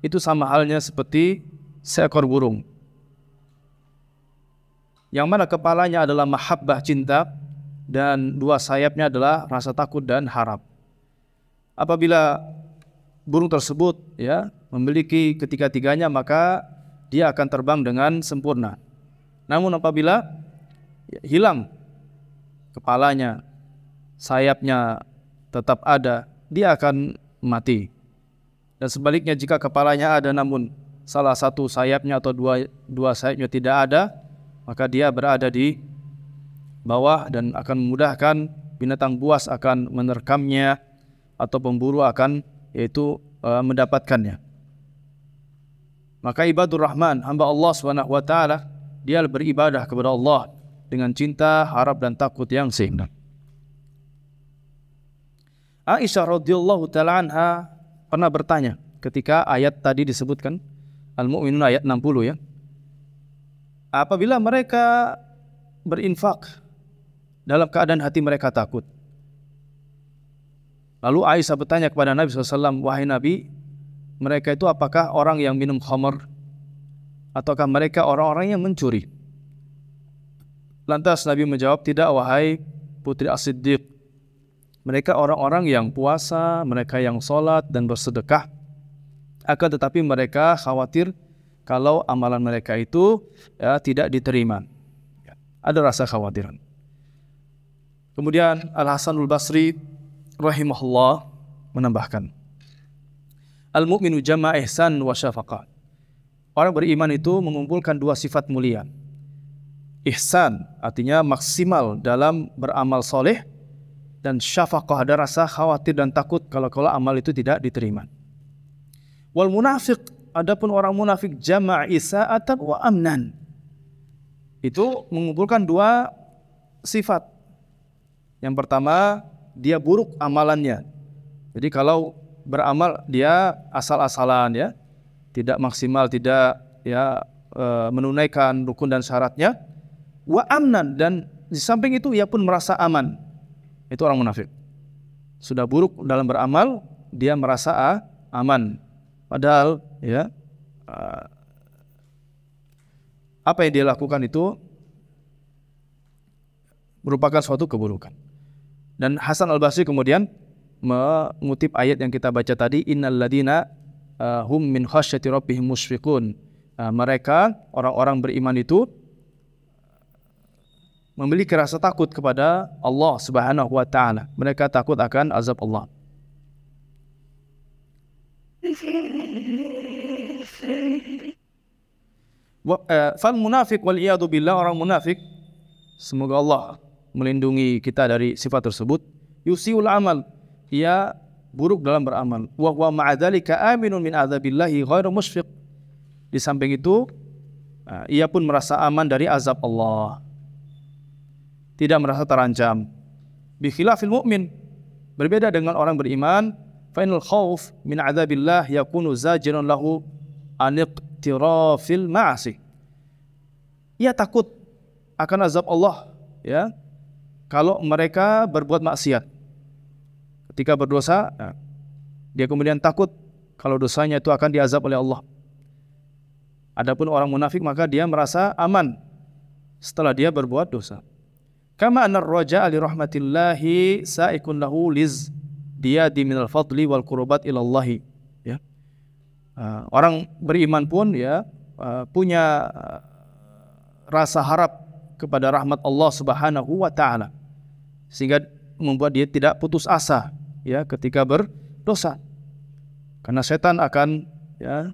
Itu sama halnya seperti seekor burung yang mana kepalanya adalah mahabbah, cinta, dan dua sayapnya adalah rasa takut dan harap. Apabila burung tersebut ya memiliki ketiga-tiganya, maka dia akan terbang dengan sempurna. Namun apabila hilang kepalanya, sayapnya tetap ada, dia akan mati. Dan sebaliknya, jika kepalanya ada namun salah satu sayapnya atau dua sayapnya tidak ada, maka dia berada di bawah dan akan memudahkan binatang buas akan menerkamnya atau pemburu akan mendapatkannya. Maka ibadur Rahman, hamba Allah Subhanahu wa taala, dia beribadah kepada Allah dengan cinta, harap, dan takut yang seimbang. Aisyah radhiyallahu taala anha pernah bertanya ketika ayat tadi disebutkan Al-Mu'minun ayat 60 ya. Apabila mereka berinfak dalam keadaan hati mereka takut. Lalu Aisyah bertanya kepada Nabi SAW, wahai Nabi, mereka itu apakah orang yang minum khamar ataukah mereka orang-orang yang mencuri? Lantas Nabi menjawab, tidak wahai putri As-Siddiq, mereka orang-orang yang puasa, mereka yang sholat dan bersedekah, akan tetapi mereka khawatir kalau amalan mereka itu ya, tidak diterima. Ada rasa khawatiran. Kemudian Al-Hasanul Basri rahimahullah menambahkan, Al-mu'minu jama' ihsan wa syafaqah. Orang beriman itu mengumpulkan dua sifat mulia. Ihsan artinya maksimal dalam beramal soleh, dan syafaqah ada rasa khawatir dan takut kalau amal itu tidak diterima. Wal munafiq, adapun orang munafik, jama' isa'atan wa amnan. Itu mengumpulkan dua sifat. Yang pertama, dia buruk amalannya. Jadi kalau beramal dia asal-asalan ya, tidak maksimal, tidak ya menunaikan rukun dan syaratnya. Wa amnan, dan di samping itu ia pun merasa aman. Itu orang munafik. Sudah buruk dalam beramal, dia merasa aman. Padahal ya apa yang dia lakukan itu merupakan suatu keburukan. Dan Hasan Al-Basri kemudian mengutip ayat yang kita baca tadi, innal ladina hum min khasyati rabbihim musyfiqun. Mereka orang-orang beriman itu memiliki rasa takut kepada Allah Subhanahu wa taala. Mereka takut akan azab Allah. Fal munafiq wal iyadu billah, orang munafik, semoga Allah melindungi kita dari sifat tersebut, yusiul amal, ia buruk dalam beramal, wa huwa ma'adzalika aminun min adzabillahi ghairu musyfiq. Di samping itu ia pun merasa aman dari azab Allah, tidak merasa terancam. Bi khilafil mu'min, berbeda dengan orang beriman, fa inal khauf min adzabillah yakunu zajiran lahu an iqtirafil ma'asi. Ia takut akan azab Allah ya kalau mereka berbuat maksiat. Ketika berdosa, dia kemudian takut kalau dosanya itu akan diazab oleh Allah. Adapun orang munafik maka dia merasa aman setelah dia berbuat dosa. Kama anar raja'a li rahmatillahi sa'ikun lahu liz diyadi minal fadli wal qurbat ilallahi. Ya. Orang beriman pun ya punya rasa harap kepada rahmat Allah Subhanahu wa taala, sehingga membuat dia tidak putus asa ya ketika berdosa. Karena setan akan ya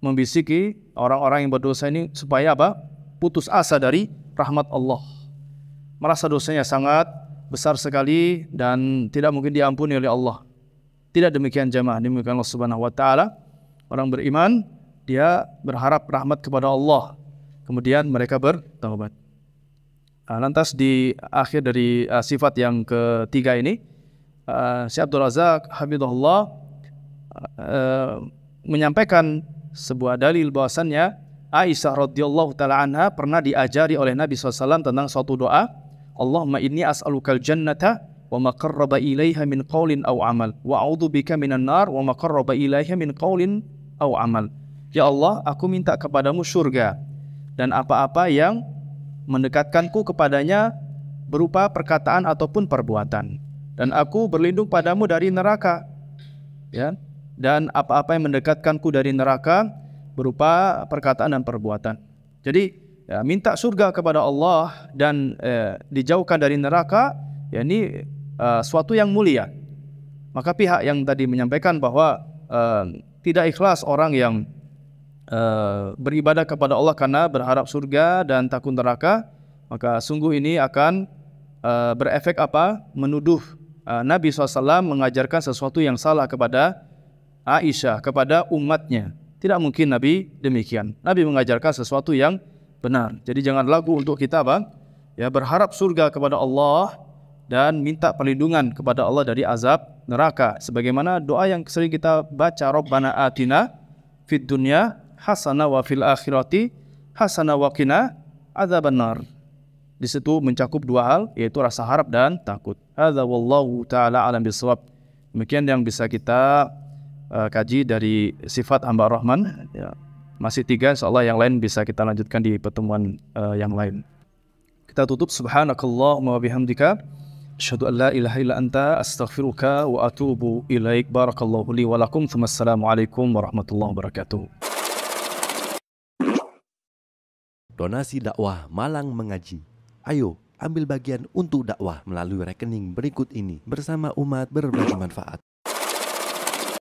membisiki orang-orang yang berdosa ini supaya apa? Putus asa dari rahmat Allah. Merasa dosanya sangat besar sekali dan tidak mungkin diampuni oleh Allah. Tidak demikian jemaah, demikian Allah Subhanahu wa taala. Orang beriman dia berharap rahmat kepada Allah. Kemudian mereka bertaubat. Lantas di akhir dari sifat yang ketiga ini, Syekh Abdul Razak Hafizahullah menyampaikan sebuah dalil bahwasannya Aisyah radhiyallahu taala anha pernah diajari oleh Nabi SAW tentang suatu doa, Allahumma inni as'alukal jannata wa ma qarraba ilaiha min qaulin aw amal wa a'udzubika minan nar wa ma qarraba ilaiha min qaulin aw amal. Ya Allah, aku minta kepadamu surga dan apa-apa yang mendekatkanku kepadanya berupa perkataan ataupun perbuatan, dan aku berlindung padamu dari neraka ya, dan apa-apa yang mendekatkanku dari neraka berupa perkataan dan perbuatan. Jadi ya, minta surga kepada Allah dan dijauhkan dari neraka, ya ini suatu yang mulia. Maka pihak yang tadi menyampaikan bahwa tidak ikhlas orang yang beribadah kepada Allah karena berharap surga dan takut neraka, maka sungguh ini akan berefek apa? Menuduh Nabi SAW mengajarkan sesuatu yang salah kepada Aisyah, kepada umatnya. Tidak mungkin Nabi demikian. Nabi mengajarkan sesuatu yang benar. Jadi jangan ragu untuk kita apa? Ya, berharap surga kepada Allah dan minta perlindungan kepada Allah dari azab neraka. Sebagaimana doa yang sering kita baca, Rabbana atina fid dunya hasanah wa fil akhirati hasanah wa qina adzabannar. Di situ mencakup dua hal, yaitu rasa harap dan takut. Hadza wallahu taala alam bisawab. Demikian yang bisa kita kaji dari sifat hamba Rahman. Ya, masih 3, insyaallah yang lain bisa kita lanjutkan di pertemuan yang lain. Kita tutup, subhanakallahumma wa bihamdika asyhadu an la ilaha illa anta astaghfiruka wa atubu ilaik. Barakallahu li wa lakum. Wassalamualaikum warahmatullahi wabarakatuh. Donasi dakwah Malang Mengaji. Ayo, ambil bagian untuk dakwah melalui rekening berikut ini bersama umat berbagi manfaat.